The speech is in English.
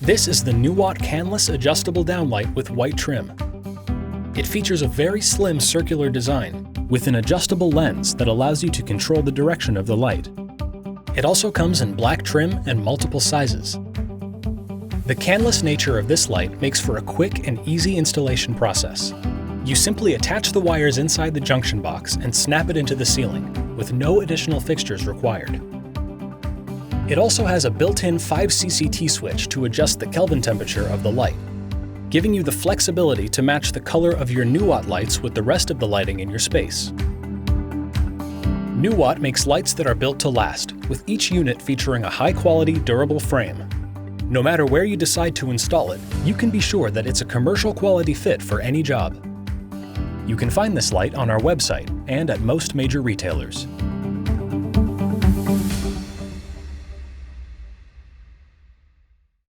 This is the NuWatt Canless adjustable downlight with white trim. It features a very slim circular design with an adjustable lens that allows you to control the direction of the light. It also comes in black trim and multiple sizes. The canless nature of this light makes for a quick and easy installation process. You simply attach the wires inside the junction box and snap it into the ceiling, with no additional fixtures required. It also has a built-in 5 CCT switch to adjust the Kelvin temperature of the light, giving you the flexibility to match the color of your NuWatt lights with the rest of the lighting in your space. NuWatt makes lights that are built to last, with each unit featuring a high-quality, durable frame. No matter where you decide to install it, you can be sure that it's a commercial quality fit for any job. You can find this light on our website and at most major retailers.